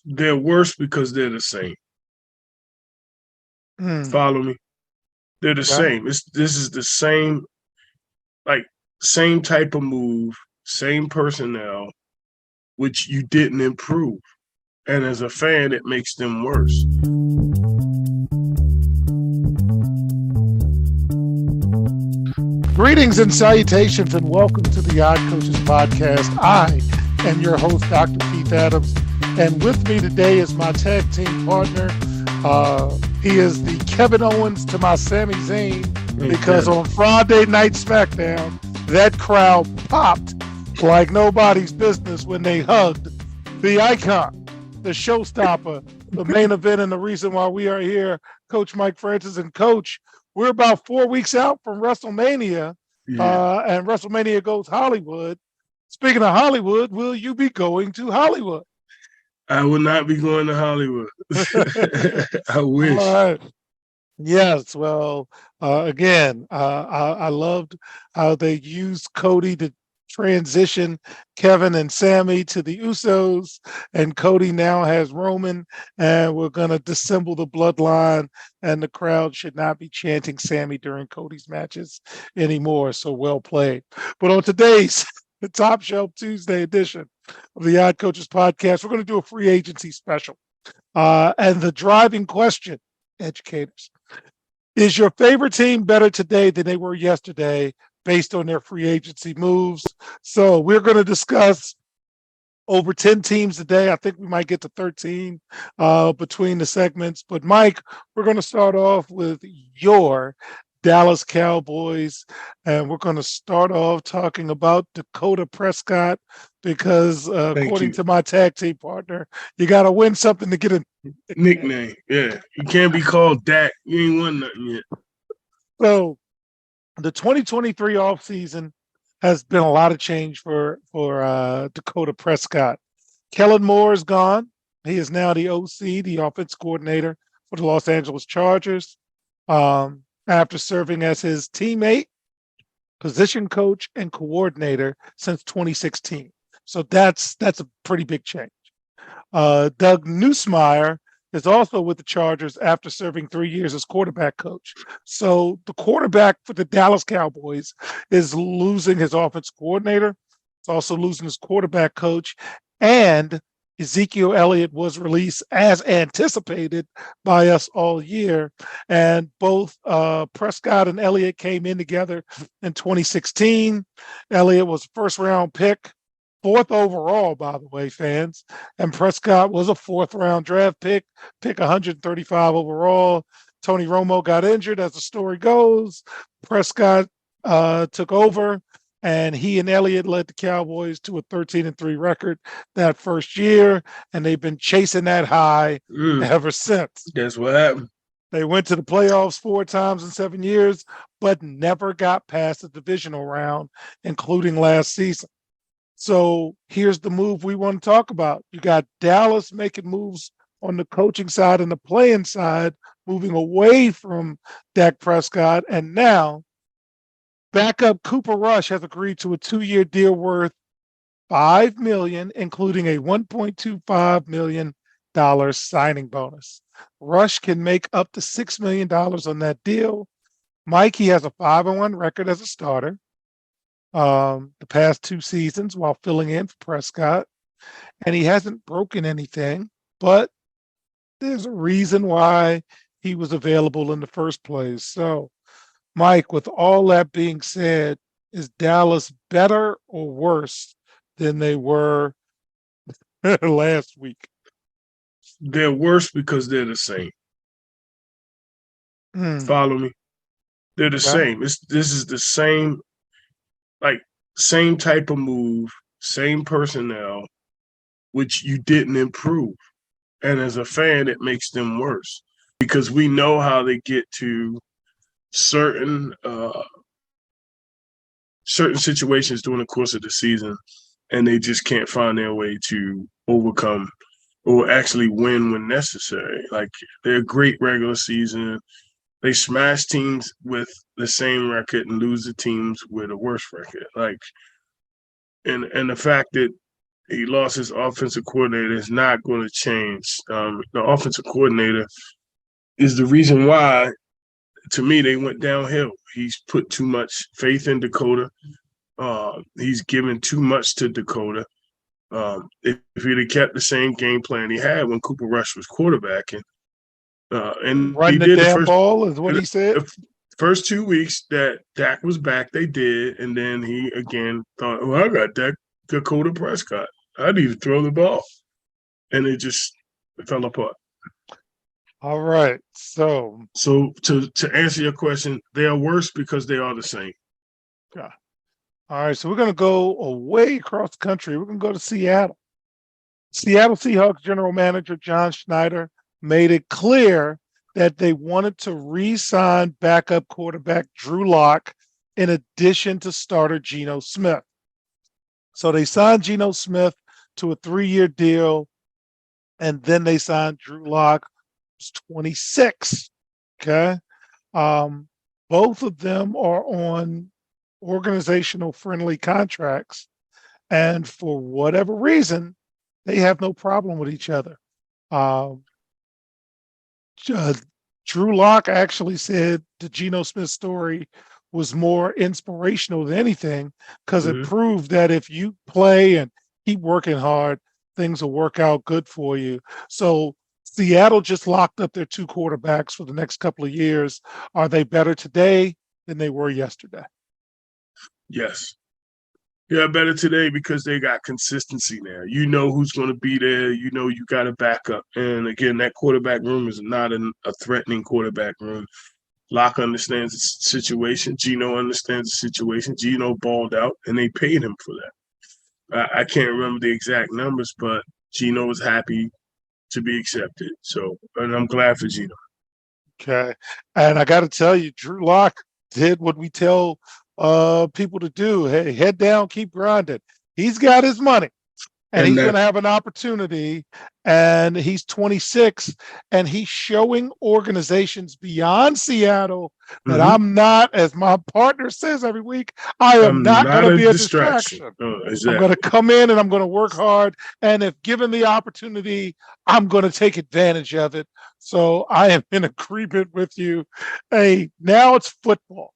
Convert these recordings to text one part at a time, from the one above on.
They're worse because they're the same. Hmm. Follow me? They're the Okay. same. This is the same, like same type of move, same personnel, which you didn't improve. And as a fan, it makes them worse. Greetings and salutations, and welcome to the Odd Coaches Podcast. I am your host, Dr. Keith Adams, and with me today is my tag team partner. He is the Kevin Owens to my Sami Zayn, because on Friday Night SmackDown, that crowd popped like nobody's business when they hugged the icon, the showstopper, the main event, and the reason why we are here, Coach Mike Francis. And Coach, we're about 4 weeks out from WrestleMania, Yeah. and WrestleMania goes Hollywood. Speaking of Hollywood, will you be going to Hollywood? I will not be going to Hollywood. I wish. All right. Yes. Well, again, I loved how they used Cody to transition Kevin and Sami to the Usos, and Cody now has Roman, and we're going to dissemble the bloodline, and the crowd should not be chanting Sami during Cody's matches anymore. So well played. But on today's Top Shelf Tuesday edition of the Odd Coaches Podcast, we're going to do a free agency special. And the driving question, educators, is your favorite team better today than they were yesterday based on their free agency moves? So we're going to discuss over 10 teams today. I think we might get to 13 between the segments. But Mike, we're going to start off with your Dallas Cowboys, and we're going to start off talking about Dakota Prescott because, according to my tag team partner, you got to win something to get a nickname. Yeah, you can't be called Dak. You ain't won nothing yet. So the 2023 offseason has been a lot of change for Dakota Prescott. Kellen Moore is gone. He is now the OC, the offense coordinator for the Los Angeles Chargers, after serving as his teammate, position coach, and coordinator since 2016. So that's a pretty big change. Doug Nussmeier is also with the Chargers after serving 3 years as quarterback coach. So the quarterback for the Dallas Cowboys is losing his offense coordinator. It's also losing his quarterback coach. And Ezekiel Elliott was released as anticipated by us all year. And both Prescott and Elliott came in together in 2016. Elliott was a first round pick, fourth overall, by the way, fans. And Prescott was a fourth round draft pick 135 overall. Tony Romo got injured, as the story goes. Prescott took over, and he and Elliott led the Cowboys to a 13-3 record that first year, and they've been chasing that high ever since. That's what happened. They went to the playoffs 4 times in 7 years, but never got past the divisional round, including last season. So here's the move we want to talk about. You got Dallas making moves on the coaching side and the playing side, moving away from Dak Prescott. And now backup Cooper Rush has agreed to a 2-year deal worth $5 million, including a $1.25 million signing bonus. Rush can make up to $6 million on that deal. Mike, he has a 5-1 record as a starter the past 2 seasons while filling in for Prescott, and he hasn't broken anything, but there's a reason why he was available in the first place. So, Mike, with all that being said, is Dallas better or worse than they were last week? They're worse because they're the same. Follow me? They're the same. This is the same, like same type of move, same personnel, which you didn't improve. And as a fan, it makes them worse because we know how they get to certain situations during the course of the season, and they just can't find their way to overcome or actually win when necessary. Like they're a great regular season. They smash teams with the same record and lose the teams with a worse record. Like, and the fact that He lost his offensive coordinator. It's not going to change. The offensive coordinator is the reason why, to me, they went downhill. He's put too much faith in Dakota. He's given too much to Dakota. If he'd have kept the same game plan he had when Cooper Rush was quarterbacking, and Run he the did damn ball is what he said. the first 2 weeks that Dak was back, they did, and then he again thought, "Well, I got Dakota Prescott. I need to throw the ball," and it fell apart. All right. So to answer your question, they are worse because they are the same. yeah. All right. So we're gonna go away across the country. We're gonna go to Seattle. Seattle Seahawks general manager John Schneider made it clear that they wanted to re-sign backup quarterback Drew Lock in addition to starter Geno Smith. So they signed Geno Smith to a 3-year deal, and then they signed Drew Lock, who's 26. Okay. Both of them are on organizational friendly contracts. And for whatever reason, they have no problem with each other. Drew Lock actually said the Geno Smith story was more inspirational than anything because it proved that if you play and keep working hard, things will work out good for you. So Seattle just locked up their 2 quarterbacks for the next couple of years. Are they better today than they were yesterday? Yes. Yeah, better today because they got consistency now. You know who's going to be there. You know you got a backup. And again, that quarterback room is not a threatening quarterback room. Locke understands the situation. Geno understands the situation. Geno balled out, and they paid him for that. I can't remember the exact numbers, but Geno was happy to be accepted. So, and I'm glad for Geno. Okay. And I got to tell you, Drew Lock did what we tell people to do. Hey, head down, keep grinding. He's got his money. And he's going to have an opportunity, and he's 26, and he's showing organizations beyond Seattle that I'm not, as my partner says every week, I am not going to be a distraction. Exactly. I'm going to come in and I'm going to work hard, and if given the opportunity, I'm going to take advantage of it. So I am in agreement with you. Hey, now it's football.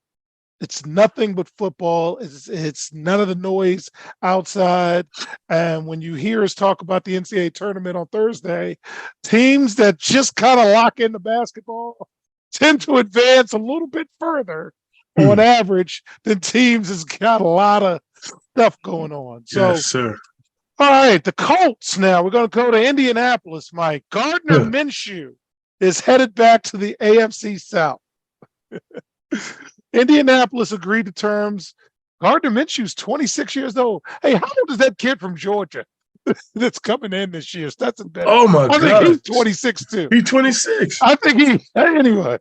It's nothing but football. It's none of the noise outside. And when you hear us talk about the NCAA tournament on Thursday, teams that just kind of lock into basketball tend to advance a little bit further on average than teams that's got a lot of stuff going on. So, yes, sir. All right, the Colts now. We're going to go to Indianapolis, Mike. Gardner Minshew is headed back to the AFC South. Indianapolis agreed to terms. Gardner Minshew's 26 years old. Hey, how old is that kid from Georgia that's coming in this year? Stetson Bennett. Oh, my God. I think he's 26, too. He's 26. I think anyway.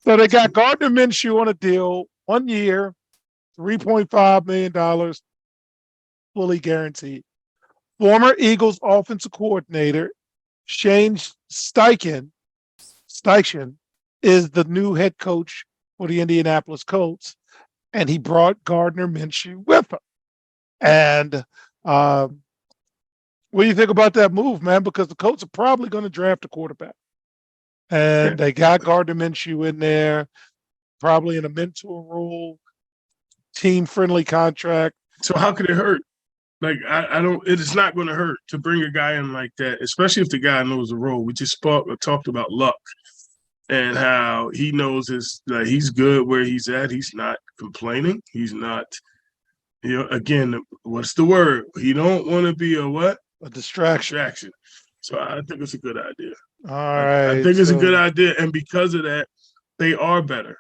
So they got Gardner Minshew on a deal, 1 year, $3.5 million, fully guaranteed. Former Eagles offensive coordinator Shane Steichen is the new head coach for the Indianapolis Colts, and he brought Gardner Minshew with him. And what do you think about that move, man? Because the Colts are probably going to draft a quarterback. And they got Gardner Minshew in there, probably in a mentor role, team-friendly contract. So how could it hurt? Like, I don't – it's not going to hurt to bring a guy in like that, especially if the guy knows the role. We just talked about Luck and how he knows he's good where he's at. He's not complaining. He's not – again, what's the word? He don't want to be a what? A distraction. So I think it's a good idea. All right. I think it's a good idea. And because of that, they are better.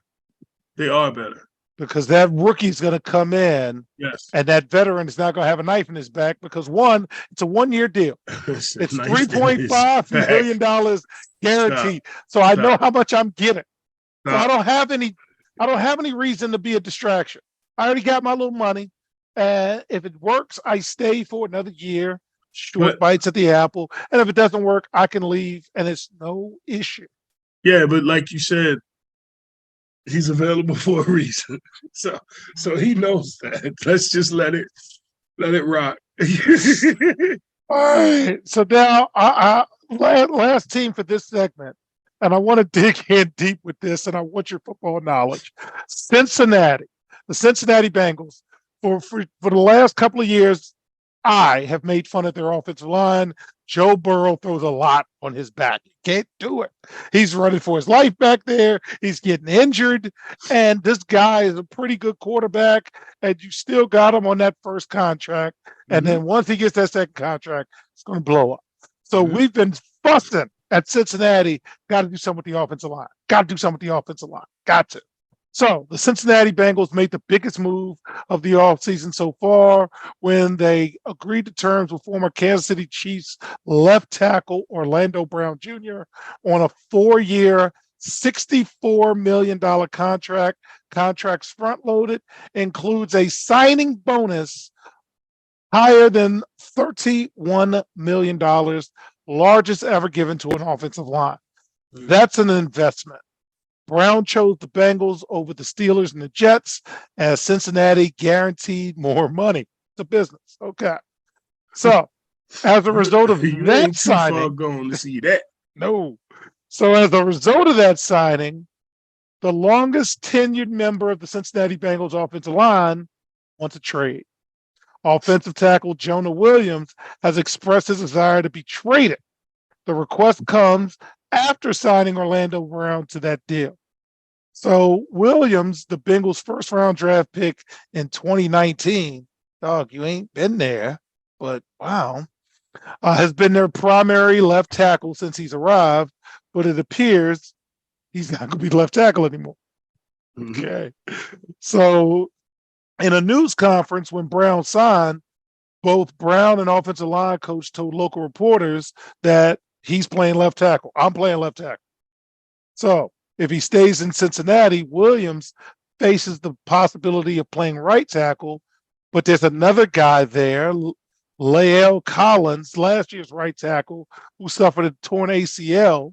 They are better. Because that rookie's going to come in, yes, and that veteran is not going to have a knife in his back because, one, it's a 1-year deal. It's $3.5 million guaranteed. So I know how much I'm getting. So I don't have any reason to be a distraction. I already got my little money. And if it works, I stay for another year, short bites at the apple. And if it doesn't work, I can leave, and it's no issue. Yeah, but like you said, he's available for a reason. So he knows that. Let's just let it rock. All right. So now, last team for this segment, and I want to dig in deep with this, and I want your football knowledge. Cincinnati, the Cincinnati Bengals, for the last couple of years, I have made fun of their offensive line. Joe Burrow throws a lot on his back. He can't do it. He's running for his life back there. He's getting injured. And this guy is a pretty good quarterback. And you still got him on that first contract. And then once he gets that second contract, it's going to blow up. So we've been fussing at Cincinnati. Got to do something with the offensive line. Got to do something with the offensive line. Got to. So the Cincinnati Bengals made the biggest move of the offseason so far when they agreed to terms with former Kansas City Chiefs left tackle Orlando Brown Jr. on a 4-year, $64 million contract. Contract's front-loaded, includes a signing bonus higher than $31 million, largest ever given to an offensive line. That's an investment. Brown chose the Bengals over the Steelers and the Jets, as Cincinnati guaranteed more money. It's a business. Okay. So, as a result of that signing, too far gone to see that. No. So, as a result of that signing, the longest tenured member of the Cincinnati Bengals offensive line wants a trade. Offensive tackle Jonah Williams has expressed his desire to be traded. The request comes after signing Orlando Brown to that deal. So Williams, the Bengals' first-round draft pick in 2019, dog, you ain't been there, but wow, has been their primary left tackle since he's arrived, but it appears he's not going to be left tackle anymore. Okay. So in a news conference when Brown signed, both Brown and offensive line coach told local reporters that he's playing left tackle. I'm playing left tackle. So if he stays in Cincinnati, Williams faces the possibility of playing right tackle, but there's another guy there, Lael Collins, last year's right tackle, who suffered a torn ACL.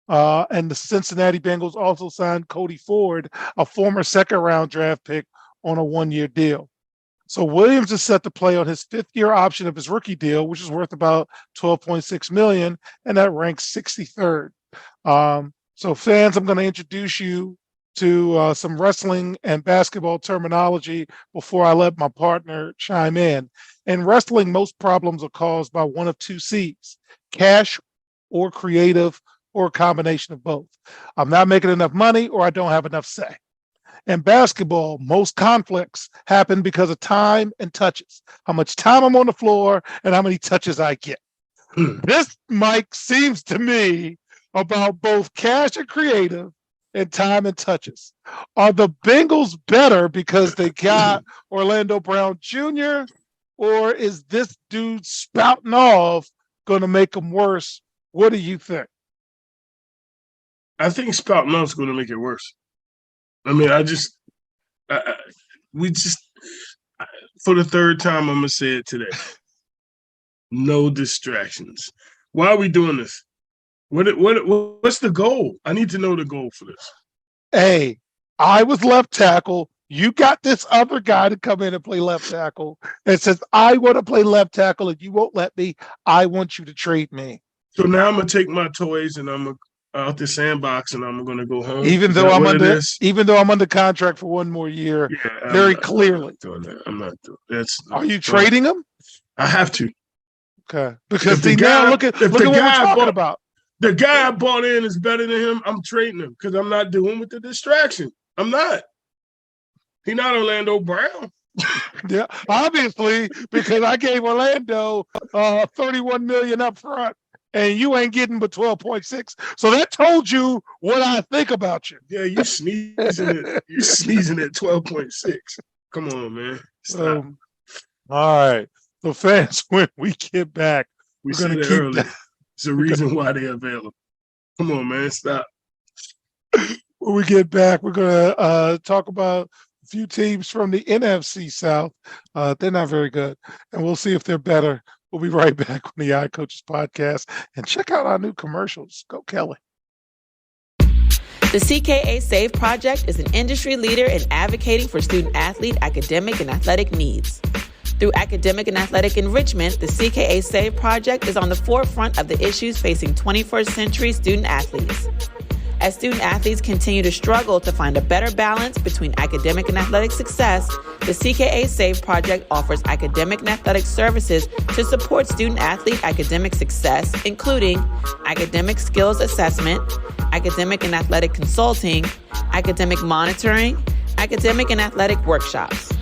And the Cincinnati Bengals also signed Cody Ford, a former second-round draft pick, on a 1-year deal. So Williams is set to play on his 5th-year option of his rookie deal, which is worth about $12.6 million, and that ranks 63rd. So fans, I'm going to introduce you to some wrestling and basketball terminology before I let my partner chime in. In wrestling, most problems are caused by one of two C's: cash or creative, or a combination of both. I'm not making enough money, or I don't have enough say. In basketball, most conflicts happen because of time and touches. How much time I'm on the floor and how many touches I get. This, Mike, seems to me about both cash and creative and time and touches. Are the Bengals better because they got Orlando Brown Jr., or is this dude spouting off going to make them worse? What do you think? I think spouting off is going to make it worse. I mean, for the third time, I'm going to say it today. No distractions. Why are we doing this? What's the goal? I need to know the goal for this. Hey, I was left tackle. You got this other guy to come in and play left tackle and says, I want to play left tackle and you won't let me. I want you to trade me. So now I'm going to take my toys and I'm out the sandbox and I'm going to go home. Even though I'm under contract for 1 more year, very clearly. I'm not doing that. Are you trading him? I have to. Okay. Because look at what we're talking about. The guy I bought in is better than him. I'm trading him because I'm not dealing with the distraction. I'm not. He's not Orlando Brown. Yeah, obviously, because I gave Orlando $31 million up front, and you ain't getting but 12.6. So that told you what I think about you. Yeah, you sneezing it. You sneezing at 12.6. Come on, man. Stop. All right. So fans, when we get back, we're going to keep early. It's a reason why they're available. Come on, man. Stop. When we get back, we're going to talk about a few teams from the NFC South. They're not very good, and we'll see if they're better. We'll be right back on the iCoaches podcast, and check out our new commercials. Go, Kelly. The CKA SAVE Project is an industry leader in advocating for student-athlete, academic, and athletic needs. Through academic and athletic enrichment, the CKA SAVE project is on the forefront of the issues facing 21st century student athletes. As student athletes continue to struggle to find a better balance between academic and athletic success, the CKA SAVE project offers academic and athletic services to support student athlete academic success, including academic skills assessment, academic and athletic consulting, academic monitoring, academic and athletic workshops.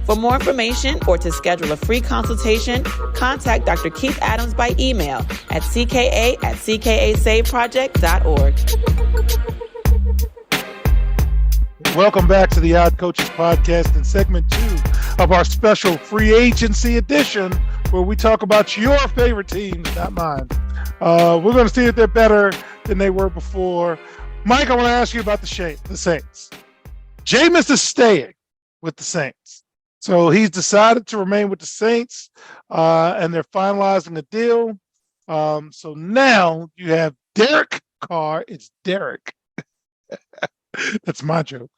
For more information or to schedule a free consultation, contact Dr. Keith Adams by email at cka@ckasaveproject.org. Welcome back to the Odd Coaches Podcast in segment 2 of our special free agency edition, where we talk about your favorite teams, not mine. We're going to see if they're better than they were before. Mike, I want to ask you about the Saints. Jameis is staying with the Saints. So he's decided to remain with the Saints, and they're finalizing a deal. So now you have Derek Carr. It's Derek. That's my joke.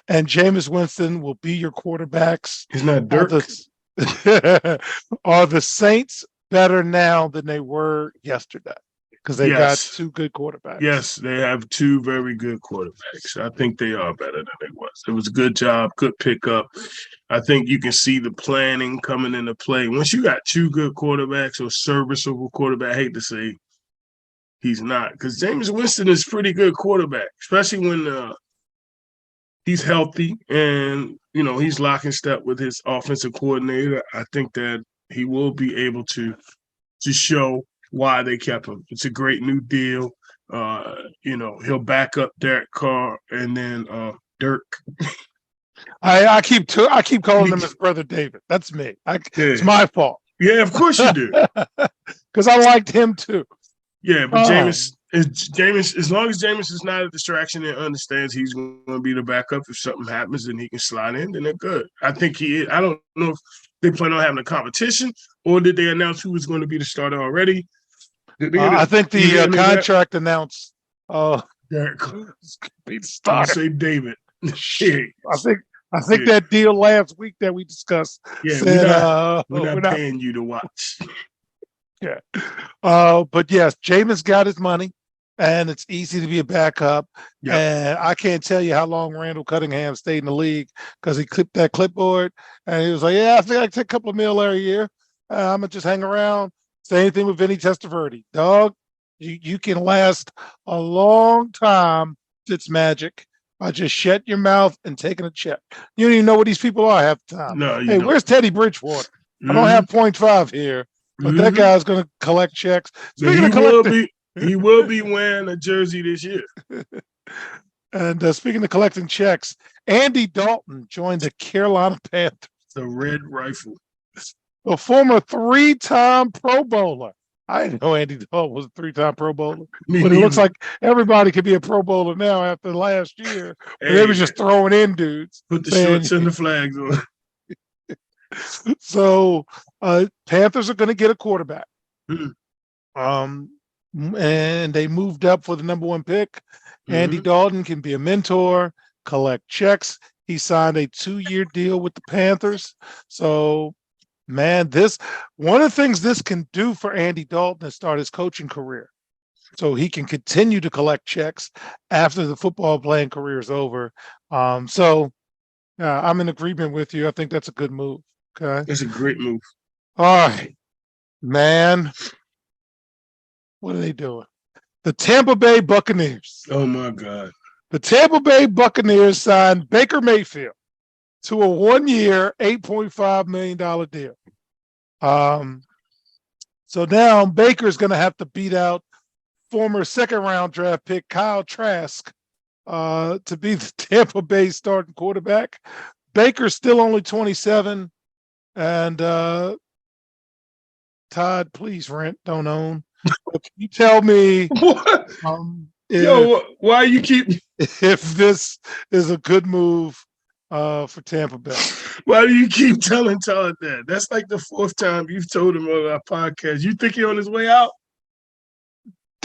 And Jameis Winston will be your quarterbacks. He's not Dirk. Are the Saints better now than they were yesterday? Because they got Yes. two good quarterbacks. Yes, they have two very good quarterbacks. I think they are better than they was. It was a good job, good pickup. I think you can see the planning coming into play. Once you got two good quarterbacks or serviceable quarterback, I hate to say he's not, because Jameis Winston is a pretty good quarterback, especially when he's healthy and, he's lock and step with his offensive coordinator. I think that he will be able to show why they kept him. It's a great new deal. He'll back up Derek Carr and then Dirk. I keep calling him his brother David. That's me. It's my fault. Yeah, of course you do. Because I liked him too. Yeah, but Jameis, as long as Jameis is not a distraction and understands he's going to be the backup if something happens and he can slide in, then they're good. I think he is. I don't know if they plan on having a competition or did they announce who was going to be the starter already? I think the contract announced Derek be the starter. I'll say David. I think that deal last week that we discussed. Yeah, said, we're not paying you to watch. Yeah. But yes, Jameis got his money, and it's easy to be a backup. Yep. And I can't tell you how long Randall Cunningham stayed in the league because he clipped that clipboard, and he was like, "Yeah, I think I can take a couple of mil every year. I'm gonna just hang around." Same thing with Vinny Testaverde. Dog, you can last a long time. It's magic by just shutting your mouth and taking a check. You don't even know what these people are half the time. No, hey, don't. Where's Teddy Bridgewater? I don't have 0.5 here, but that guy's going to collect checks. He will be wearing a jersey this year. And speaking of collecting checks, Andy Dalton joined the Carolina Panthers. The Red Rifle. A former 3-time Pro Bowler. I didn't know Andy Dalton was a 3-time Pro Bowler, but it looks like everybody could be a Pro Bowler now after last year. Hey, they were just throwing in dudes. Put the shorts and the flags on. So Panthers are going to get a quarterback. And they moved up for the number 1 pick. Andy Dalton can be a mentor, collect checks. He signed a 2-year deal with the Panthers. So, man, one of the things this can do for Andy Dalton is start his coaching career. So he can continue to collect checks after the football playing career is over. I'm in agreement with you. I think that's a good move. Okay. That's a great move. All right, man. What are they doing? The Tampa Bay Buccaneers. Oh my God. The Tampa Bay Buccaneers signed Baker Mayfield to a 1-year, $8.5 million deal. So now Baker's going to have to beat out former 2nd-round draft pick Kyle Trask to be the Tampa Bay starting quarterback. Baker's still only 27. And Todd, please rent, don't own. But can you tell me What? Why you keep? if this is a good move for Tampa Bay? Why do you keep telling Todd that? That's like the 4th time you've told him on our podcast. You think he's on his way out?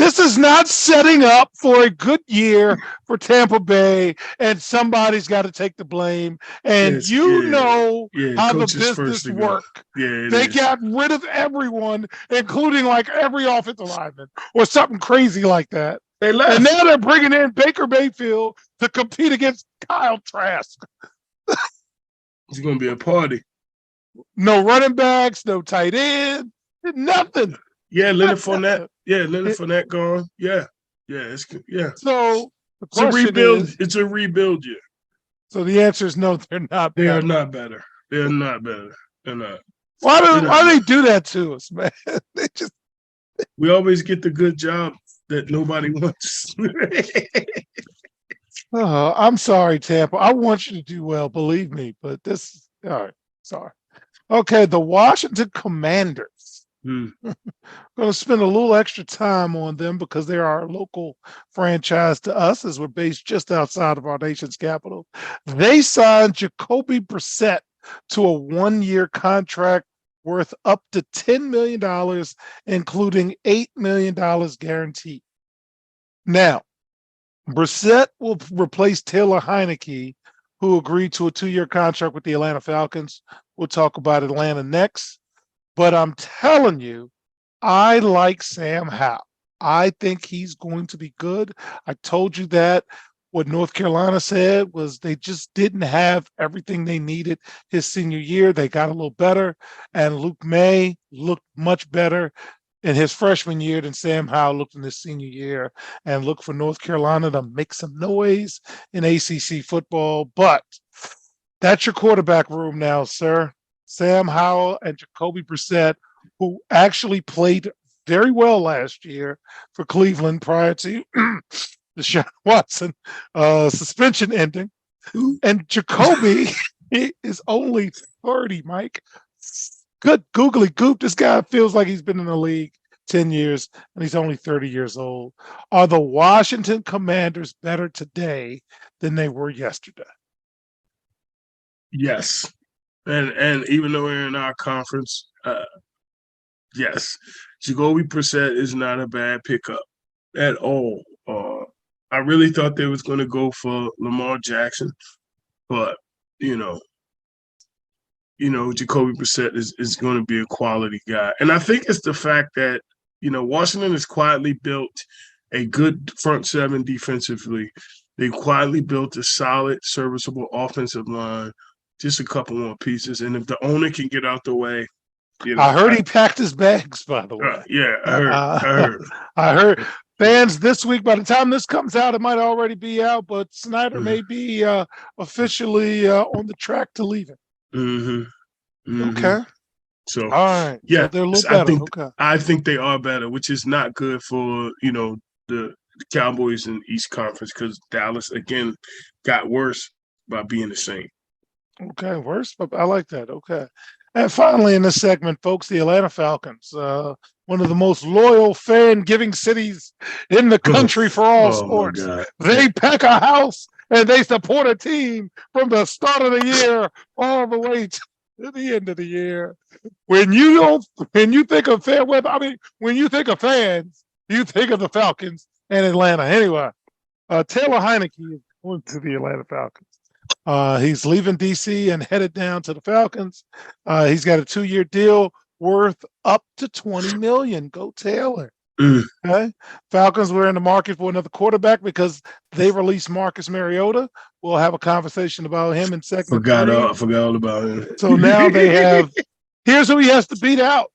This is not setting up for a good year for Tampa Bay, and somebody's got to take the blame. And Yes, you yeah, know yeah. how the Coach is first business to go. work. Yeah, it They is. got rid of everyone, including like every offensive lineman or something crazy like that. They left. And now they're bringing in Baker Mayfield to compete against Kyle Trask. It's gonna be a party. No running backs, no tight end, nothing. Yeah, Leonard Fournette. Yeah, Leonard Fournette gone. Yeah, it's yeah. So the It's a question rebuild. is, It's a rebuild year. so the answer is no, they're not. They are better. not better. They're not better. They're not. Why They're do not they better. do that to us, man? They just We always get the good job that nobody wants. I'm sorry, Tampa. I want you to do well, believe me, but this all right. Sorry. Okay, the Washington Commanders. Hmm. Going to spend a little extra time on them because they are a local franchise to us, as we're based just outside of our nation's capital. They signed Jacoby Brissett to a 1-year contract worth up to $10 million, including $8 million guaranteed. Now, Brissett will replace Taylor Heineke, who agreed to a 2-year contract with the Atlanta Falcons. We'll talk about Atlanta next. But I'm telling you, I like Sam Howell. I think he's going to be good. I told you that. What North Carolina said was they just didn't have everything they needed his senior year. They got a little better, and Luke May looked much better in his freshman year than Sam Howell looked in his senior year. And look for North Carolina to make some noise in ACC football. But that's your quarterback room now, sir. Sam Howell and Jacoby Brissett, who actually played very well last year for Cleveland prior to Deshaun Watson suspension ending. And Jacoby is only 30, Mike. Good googly goop. This guy feels like he's been in the league 10 years and he's only 30 years old. Are the Washington Commanders better today than they were yesterday? Yes, and even though we're in our conference, yes, Jacoby Brissett is not a bad pickup at all. I really thought they was going to go for Lamar Jackson, but you know, Jacoby Brissett is going to be a quality guy, and I think it's the fact that Washington has quietly built a good front seven defensively. They quietly built a solid, serviceable offensive line. Just a couple more pieces, and if the owner can get out the way, I heard he packed his bags. By the way, yeah, I heard. I heard. Fans, this week, by the time this comes out, it might already be out, but Snyder may be officially on the track to leave it. Mm-hmm. Mm-hmm. Okay. So, all right. Yeah, so they're a little better. I think they are better, which is not good for, the Cowboys in East Conference because Dallas, again, got worse by being the same. Okay, worse, but I like that. Okay. And finally, in this segment, folks, the Atlanta Falcons, one of the most loyal fan-giving cities in the country for all sports. They pack a house and they support a team from the start of the year all the way to the end of the year. When you think of fair weather, when you think of fans, you think of the Falcons and Atlanta. Anyway, Taylor Heineke is going to the Atlanta Falcons. He's leaving DC and headed down to the Falcons. He's got a 2-year deal worth up to $20 million. Go Taylor. Okay. Falcons were in the market for another quarterback because they released Marcus Mariota. We'll have a conversation about him in segment 3. I forgot all about him. So now they have. Here's who he has to beat out: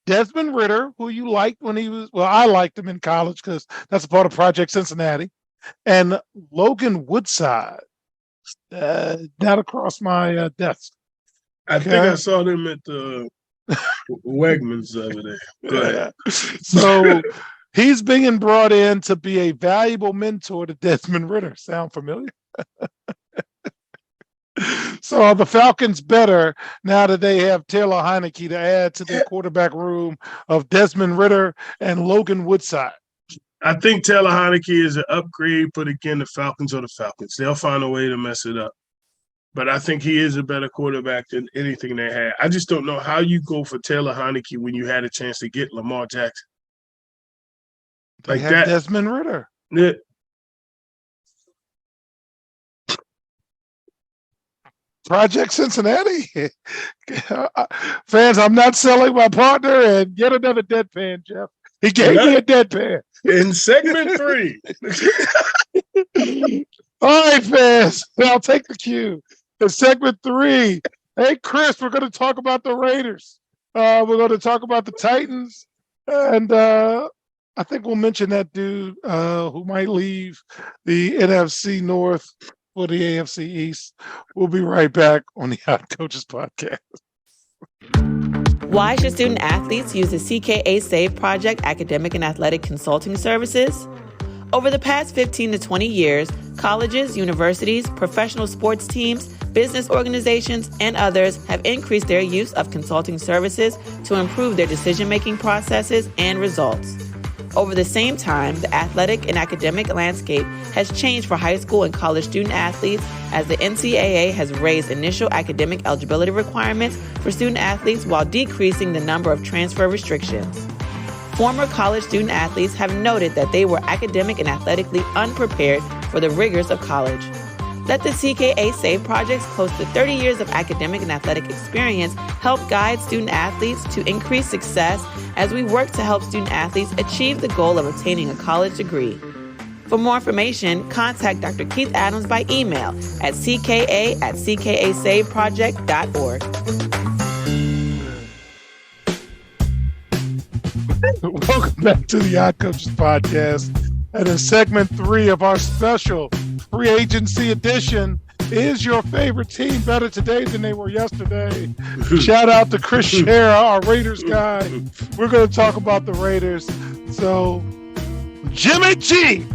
Desmond Ridder, who you liked when he was. Well, I liked him in college because that's a part of Project Cincinnati, and Logan Woodside. Not across my desk. I think I saw them at the Wegmans over there. Go ahead. So he's being brought in to be a valuable mentor to Desmond Ridder. Sound familiar? So are the Falcons better now that they have Taylor Heineke to add to their quarterback room of Desmond Ridder and Logan Woodside? I think Taylor Heineke is an upgrade, but again, the Falcons are the Falcons. They'll find a way to mess it up. But I think he is a better quarterback than anything they had. I just don't know how you go for Taylor Heineke when you had a chance to get Lamar Jackson. They Like have that. Desmond Ritter. Yeah. Project Cincinnati. Fans, I'm not selling my partner, and yet another deadpan, Jeff. He gave me a deadpan. In segment 3. All right, fans, I'll take the cue. In segment 3, hey, Chris, we're going to talk about the Raiders. We're going to talk about the Titans, and I think we'll mention that dude who might leave the NFC North for the AFC East. We'll be right back on the Hot Coaches Podcast. Why should student athletes use the CKA SAVE Project academic and athletic consulting services? Over the past 15 to 20 years, colleges, universities, professional sports teams, business organizations, and others have increased their use of consulting services to improve their decision-making processes and results. Over the same time, the athletic and academic landscape has changed for high school and college student athletes as the NCAA has raised initial academic eligibility requirements for student athletes while decreasing the number of transfer restrictions. Former college student athletes have noted that they were academic and athletically unprepared for the rigors of college. Let the CKA SAVE Project's close to 30 years of academic and athletic experience help guide student athletes to increase success as we work to help student athletes achieve the goal of obtaining a college degree. For more information, contact Dr. Keith Adams by email at cka@ckasaveproject.org. Welcome back to the Hot Coaches Podcast. And in segment 3 of our special free agency edition, is your favorite team better today than they were yesterday? Shout out to Chris Shera, our Raiders guy. We're going to talk about the Raiders. So, Jimmy G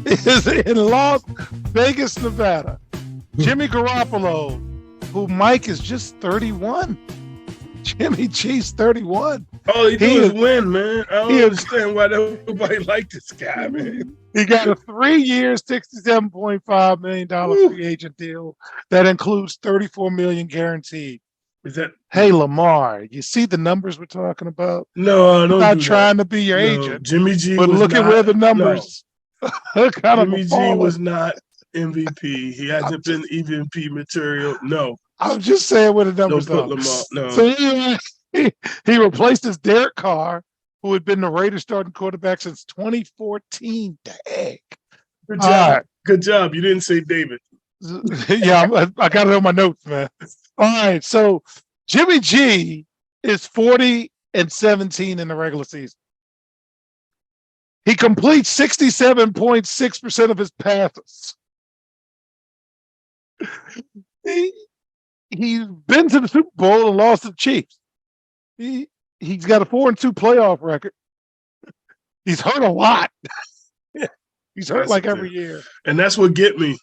is in Las Vegas, Nevada. Jimmy Garoppolo, who Mike is just 31. Jimmy G's 31. All he do is win, man. I don't understand why nobody like this guy, man. He got a 3-year, $67.5 million free agent deal that includes $34 million guaranteed. Is that? Hey, Lamar, you see the numbers we're talking about? No, I'm not trying to be your agent, Jimmy G, but look at where the numbers. Jimmy G was not MVP. He hasn't been MVP material. No, I'm just saying where the numbers don't are. put Lamar. No. So he replaced his Derek Carr, who had been the Raiders starting quarterback since 2014. Dang. Good job. Right. Good job. You didn't say David. Yeah, I got it on my notes, man. All right. So Jimmy G is 40-17 in the regular season. He completes 67.6% of his passes. He's been to the Super Bowl and lost to the Chiefs. He's got a 4-2 playoff record. He's hurt a lot. He's hurt like every year. And that's what get me.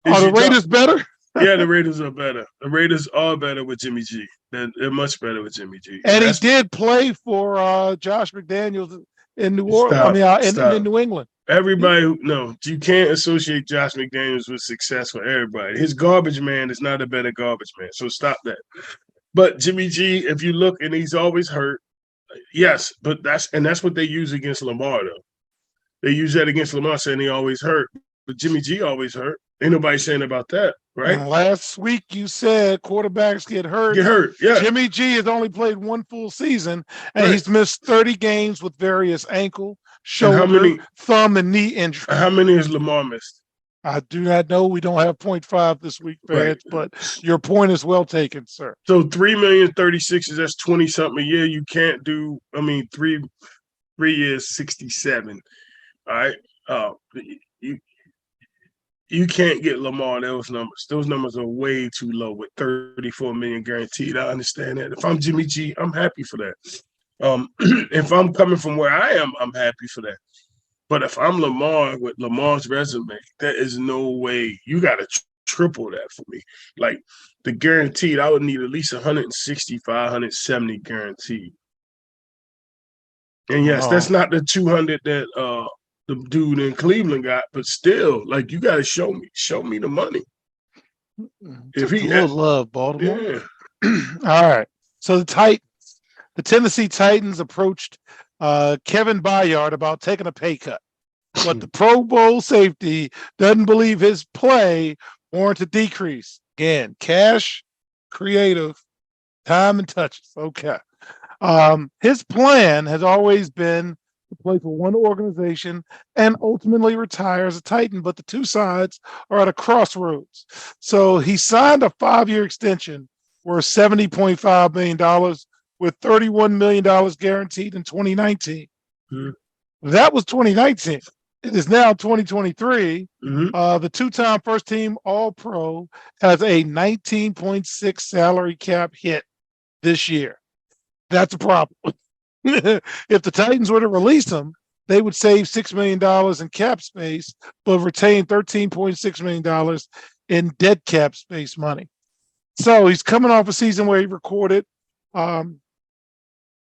Are the Raiders better? Yeah, the Raiders are better. The Raiders are better with Jimmy G. They're much better with Jimmy G. And he did play for Josh McDaniels in New Orleans. In New England. Everybody, you can't associate Josh McDaniels with success for everybody. His garbage man is not a better garbage man. So stop that. But Jimmy G, if you look, and he's always hurt. Yes, but that's what they use against Lamar, though. They use that against Lamar, saying he always hurt. But Jimmy G always hurt. Ain't nobody saying about that, right? And last week you said quarterbacks get hurt. Yeah. Jimmy G has only played one full season, and he's missed 30 games with various ankle, shoulder, thumb, and knee injuries. How many has Lamar missed? I do not know. We don't have 0.5 this week, fans, but your point is well taken, sir. So 3,036,000, that's 20-something a year. You can't do, 3 years, 67. All right. You can't get Lamar those numbers. Those numbers are way too low with 34 million guaranteed. I understand that. If I'm Jimmy G, I'm happy for that. If I'm coming from where I am, I'm happy for that. But if I'm Lamar with Lamar's resume, there is no way. You got to triple that for me. Like the guaranteed, I would need at least 165, 170 guaranteed. And yes, that's not the 200 that the dude in Cleveland got, but still, like, you got to show me the money. If he has love, Baltimore. Yeah. All right. So the Tennessee Titans approached Kevin Byard about taking a pay cut. But the Pro Bowl safety doesn't believe his play warrants a decrease. Again, cash, creative, time, and touches. Okay. His plan has always been to play for one organization and ultimately retire as a Titan, but the two sides are at a crossroads. So he signed a 5-year extension worth $70.5 million with $31 million guaranteed in 2019. Mm-hmm. That was 2019. It is now 2023. Mm-hmm. The two-time first-team All-Pro has a 19.6 salary cap hit this year. That's a problem. If the Titans were to release him, they would save $6 million in cap space, but retain $13.6 million in dead cap space money. So he's coming off a season where he recorded, and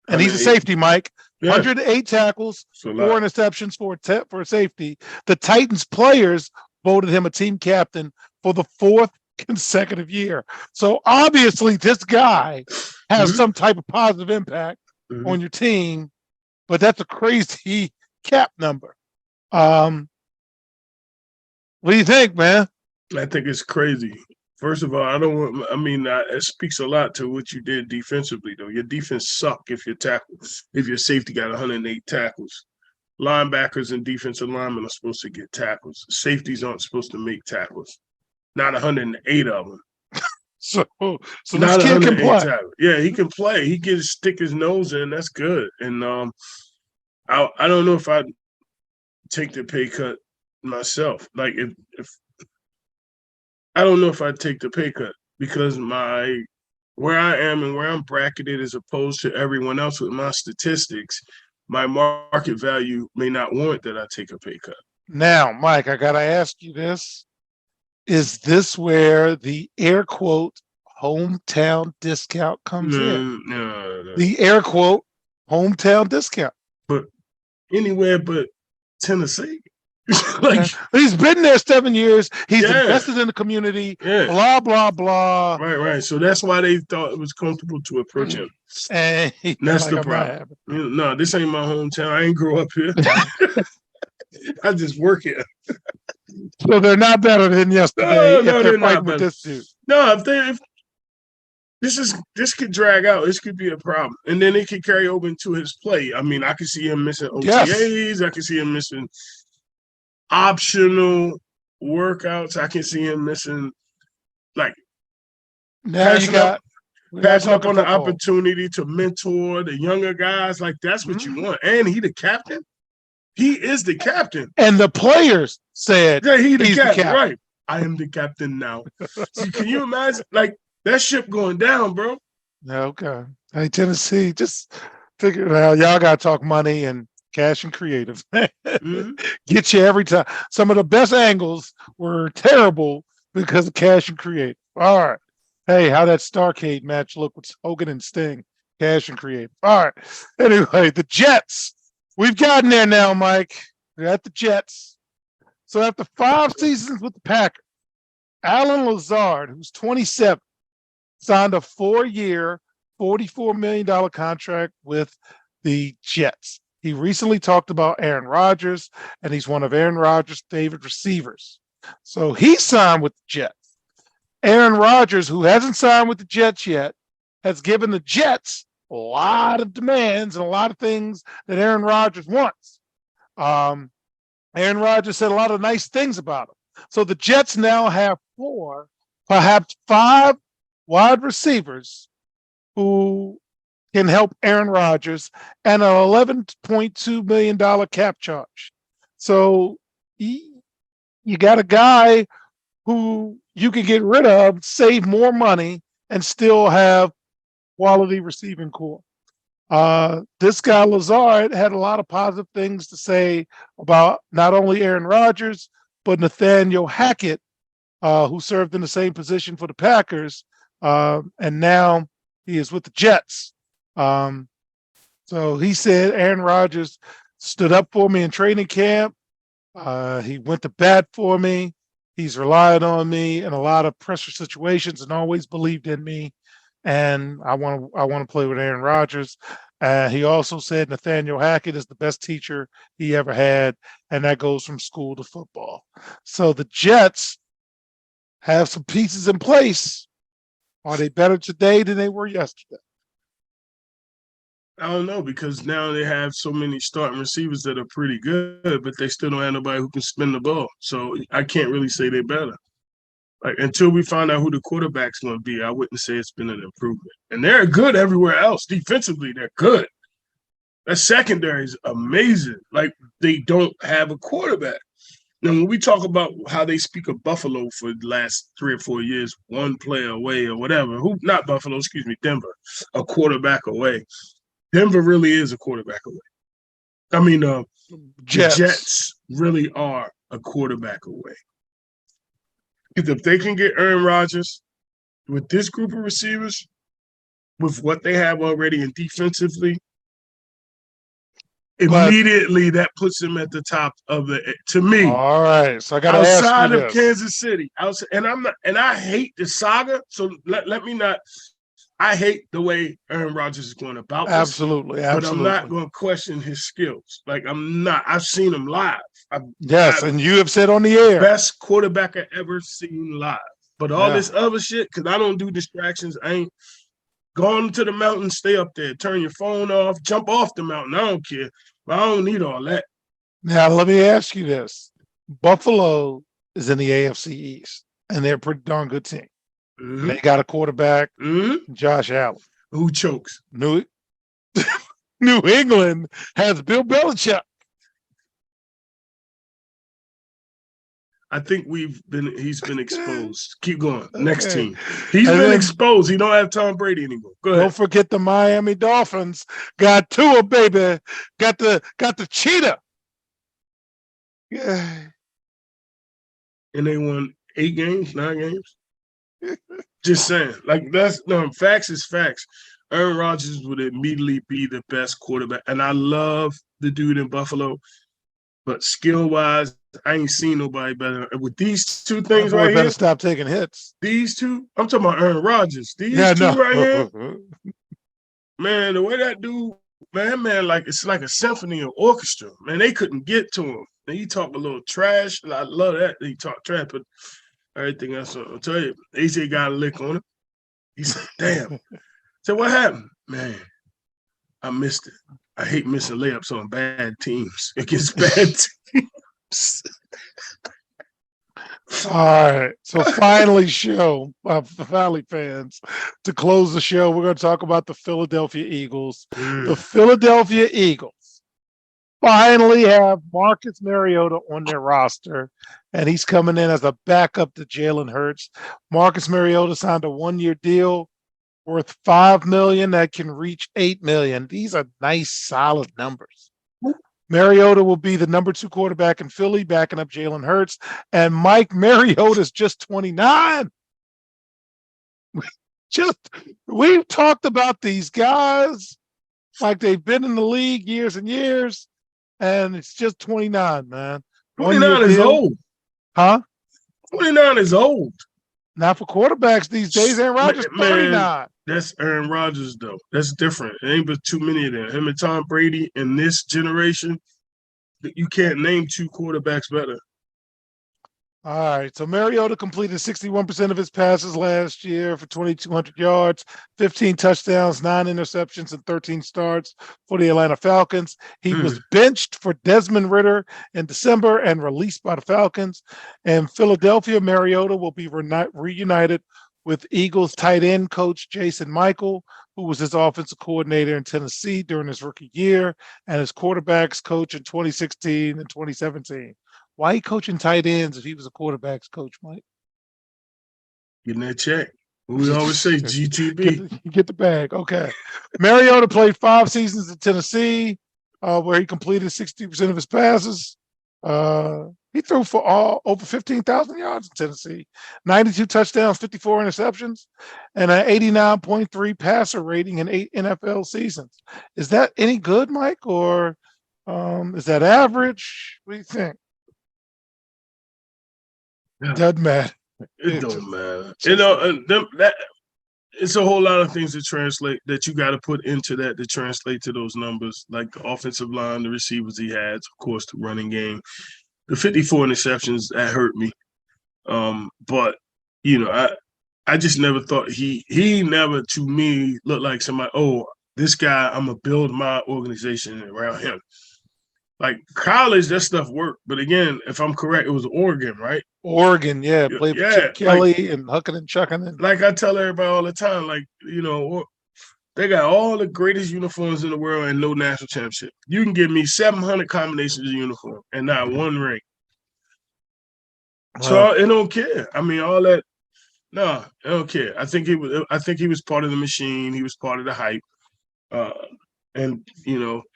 he's a safety, Mike. Yeah. 108 tackles, 4 interceptions for a safety. The Titans players voted him a team captain for the 4th consecutive year. So obviously this guy has some type of positive impact on your team, but that's a crazy cap number. What do you think, man? I think it's crazy. First of all, it speaks a lot to what you did defensively, though. Your defense sucked if your safety got 108 tackles. Linebackers and defensive linemen are supposed to get tackles. Safeties aren't supposed to make tackles. Not 108 of them. So this kid can play. Tackles. Yeah, he can play. He can stick his nose in. That's good. And I don't know if I'd take the pay cut myself. Like if I don't know if I'd take the pay cut because where I am and where I'm bracketed as opposed to everyone else with my statistics, my market value may not warrant that I take a pay cut. Now, Mike, I got to ask you this. Is this where the air quote hometown discount comes in? No. The air quote hometown discount. But anywhere but Tennessee. He's been there 7 years. He's invested in the community. Yeah. Blah blah blah. Right. So that's why they thought it was comfortable to approach him. And that's the problem. No, this ain't my hometown. I ain't grow up here. I just work here. So they're not better than yesterday. No, they're not with this dude. No, if this could drag out, this could be a problem, and then it could carry over into his play. I mean, I could see him missing OTAs. I could see him missing optional workouts. I can see him missing passing up on the opportunity to mentor the younger guys. Like that's what you want. And he the captain. He is the captain. And the players said he's the captain. Right. I am the captain now. So can you imagine that ship going down, bro? Okay. Hey, Tennessee, just figure it out. Y'all got to talk money and cash and creative. Get you every time. Some of the best angles were terrible because of cash and creative. All right. Hey, how that Starcade match look with Hogan and Sting? Cash and creative. All right. Anyway, the Jets. We've gotten there now, Mike. We're at the Jets. So after 5 seasons with the Packers, Allen Lazard, who's 27, signed a 4-year, $44 million contract with the Jets. He recently talked about Aaron Rodgers, and he's one of Aaron Rodgers' favorite receivers. So he signed with the Jets. Aaron Rodgers, who hasn't signed with the Jets yet, has given the Jets a lot of demands and a lot of things that Aaron Rodgers wants. Aaron Rodgers said a lot of nice things about him. So the Jets now have 4, perhaps 5 wide receivers who can help Aaron Rodgers and an $11.2 million cap charge. So you got a guy who you can get rid of, save more money, and still have quality receiving core. This guy Lazard had a lot of positive things to say about not only Aaron Rodgers, but Nathaniel Hackett, who served in the same position for the Packers, and now he is with the Jets. So he said Aaron Rodgers stood up for me in training camp. He went to bat for me. He's relied on me in a lot of pressure situations and always believed in me. And I want to play with Aaron Rodgers. He also said Nathaniel Hackett is the best teacher he ever had, and that goes from school to football. So the Jets have some pieces in place. Are they better today than they were yesterday? I don't know, because now they have so many starting receivers that are pretty good, but they still don't have nobody who can spin the ball. So I can't really say they're better. Like, until we find out who the quarterback's going to be, I wouldn't say it's been an improvement. And they're good everywhere else. Defensively, they're good. That secondary is amazing. Like, they don't have a quarterback. Now, when we talk about how they speak of Buffalo for the last 3 or 4 years, one player away or whatever, not Buffalo, excuse me, Denver, a quarterback away. Denver really is a quarterback away. I mean, the Jets really are a quarterback away. Because if they can get Aaron Rodgers with this group of receivers, with what they have already and defensively, immediately that puts them at the top of the. To me, all right. So I got to ask you outside of this. Kansas City, and I'm not, and I hate the saga. So let me not. I hate the way Aaron Rodgers is going about this. Absolutely. But I'm not going to question his skills. Like, I'm not. I've seen him live. And you have said on the air, best quarterback I ever seen live. But all this other shit, because I don't do distractions. I ain't gone to the mountain. Stay up there. Turn your phone off. Jump off the mountain. I don't care. But I don't need all that. Now let me ask you this: Buffalo is in the AFC East, and they're a pretty darn good team. Mm-hmm. They got a quarterback, Josh Allen, who chokes. New England has Bill Belichick. I think he's been exposed. Keep going. Okay. Next team. He's been exposed. He don't have Tom Brady anymore. Go ahead. Don't forget the Miami Dolphins. Got Tua, baby. Got the cheetah. Yeah. And they won 8 games, 9 games. Just saying. Like, facts is facts. Aaron Rodgers would immediately be the best quarterback. And I love the dude in Buffalo. But skill-wise, I ain't seen nobody better. And with these two things right here, better stop taking hits. These two, I'm talking about Aaron Rodgers. These two right here, man, the way that dude, man, like it's like a symphony or orchestra. Man, they couldn't get to him. And he talk a little trash. I love that he talk trash, but everything else, I'll tell you, AJ got a lick on him. He said, "Damn." So what happened, man? I missed it. I hate missing layups on bad teams against bad teams. All right. So finally, fans, to close the show, we're going to talk about the Philadelphia Eagles. The Philadelphia Eagles finally have Marcus Mariota on their roster, and he's coming in as a backup to Jalen Hurts. Marcus Mariota signed a 1-year deal worth $5 million that can reach $8 million. These are nice, solid numbers. Mariota will be the number 2 quarterback in Philly, backing up Jalen Hurts. And Mike Mariota is just 29. We've talked about these guys like they've been in the league years and years, and it's just 29, man. 29 is old. Huh? 29 is old. Not for quarterbacks these days. Aaron Rodgers, 39. Man, that's Aaron Rodgers, though. That's different. It ain't but too many of them. Him and Tom Brady in this generation, you can't name 2 quarterbacks better. All right. So Mariota completed 61% of his passes last year for 2,200 yards, 15 touchdowns, 9 interceptions, and 13 starts for the Atlanta Falcons. He was benched for Desmond Ridder in December and released by the Falcons. And Philadelphia, Mariota will be reunited with Eagles tight end coach Jason Michael, who was his offensive coordinator in Tennessee during his rookie year and his quarterbacks coach in 2016 and 2017. Why he coaching tight ends if he was a quarterbacks coach, Mike? Getting that check. We always say GTB. Get the bag. Okay. Mariota played 5 seasons in Tennessee, where he completed 60% of his passes. He threw for over 15,000 yards in Tennessee, 92 touchdowns, 54 interceptions, and an 89.3 passer rating in 8 NFL seasons. Is that any good, Mike, or is that average? What do you think? Doesn't matter. It don't matter. You know, it's a whole lot of things to translate that you got to put into that to translate to those numbers, like the offensive line, the receivers he had, of course, the running game, the 54 interceptions that hurt me. But I just never thought he never to me looked like somebody. Oh, this guy, I'm gonna build my organization around him. Like college, that stuff worked. But again, if I'm correct, it was Oregon, right? Oregon, yeah, played for Chip Kelly and hucking and chucking it. Like I tell everybody all the time, like, they got all the greatest uniforms in the world and no national championship. You can give me 700 combinations of uniform and not one ring. So I don't care. I mean, all that. No, I don't care. I think he was part of the machine. He was part of the hype. And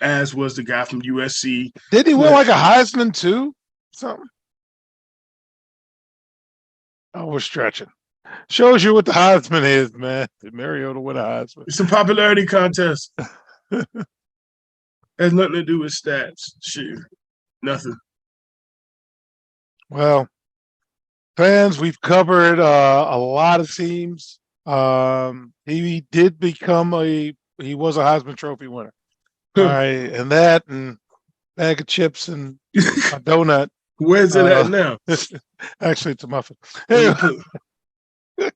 as was the guy from USC. Did he win like a Heisman too? Something. Oh, we're stretching. Shows you what the Heisman is, man. Did Mariota win a Heisman? It's a popularity contest. Has nothing to do with stats. Shit. Nothing. Well, fans, we've covered a lot of teams. He did become he was a Heisman Trophy winner. All right, and that and bag of chips and a donut. Where's it at now? Actually, it's a muffin. Put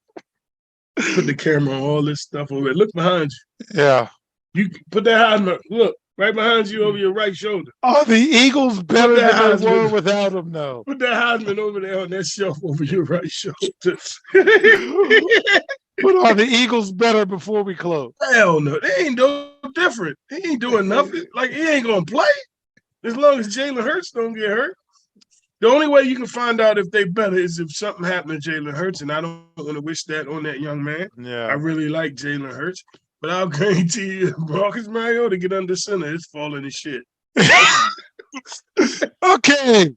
the camera on all this stuff over there. Look behind you. Yeah. You put that Heisman. Look, right behind you over your right shoulder. Are the Eagles better than they were without him? No. Put that Heisman over there on that shelf over your right shoulder. But are the Eagles better before we close? Hell no. They ain't no different. He ain't doing nothing. Like, he ain't going to play as long as Jalen Hurts don't get hurt. The only way you can find out if they better is if something happened to Jalen Hurts, and I don't want to wish that on that young man. Yeah. I really like Jalen Hurts, but I'll guarantee you Marcus Mariota get under center, it's falling to shit. Okay.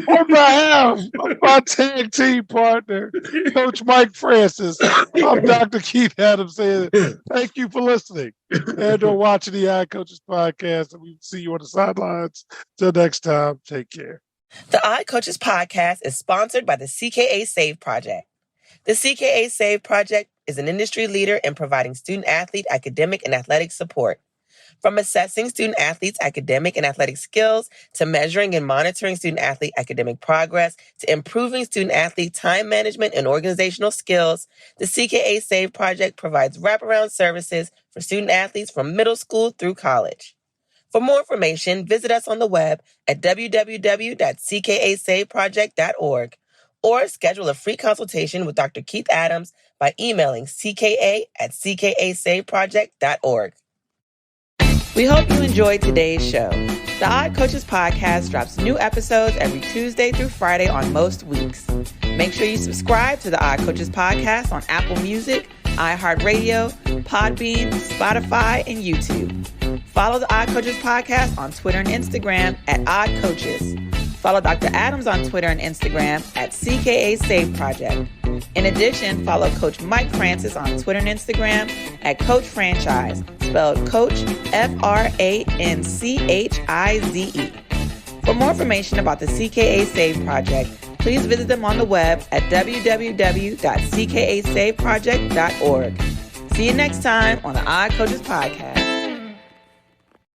On behalf of my tag team partner, Coach Mike Francis, I'm Dr. Keith Adams saying thank you for listening and or watching the iCoaches podcast, and we see you on the sidelines. Till next time, take care. The iCoaches podcast is sponsored by the CKA Save Project. The CKA Save Project is an industry leader in providing student-athlete academic and athletic support. From assessing student-athletes' academic and athletic skills to measuring and monitoring student-athlete academic progress to improving student-athlete time management and organizational skills, the CKA Save Project provides wraparound services for student-athletes from middle school through college. For more information, visit us on the web at www.ckasaveproject.org or schedule a free consultation with Dr. Keith Adams by emailing cka@ckasaveproject.org. We hope you enjoyed today's show. The iCoaches podcast drops new episodes every Tuesday through Friday on most weeks. Make sure you subscribe to the iCoaches podcast on Apple Music, iHeartRadio, Podbean, Spotify, and YouTube. Follow the iCoaches podcast on Twitter and Instagram at iCoaches. Follow Dr. Adams on Twitter and Instagram at CKA Save Project. In addition, follow Coach Mike Francis on Twitter and Instagram at Coach Franchise, spelled Coach FRANCHIZE. For more information about the CKA Save Project, please visit them on the web at www.ckasaveproject.org. See you next time on the iCoaches podcast.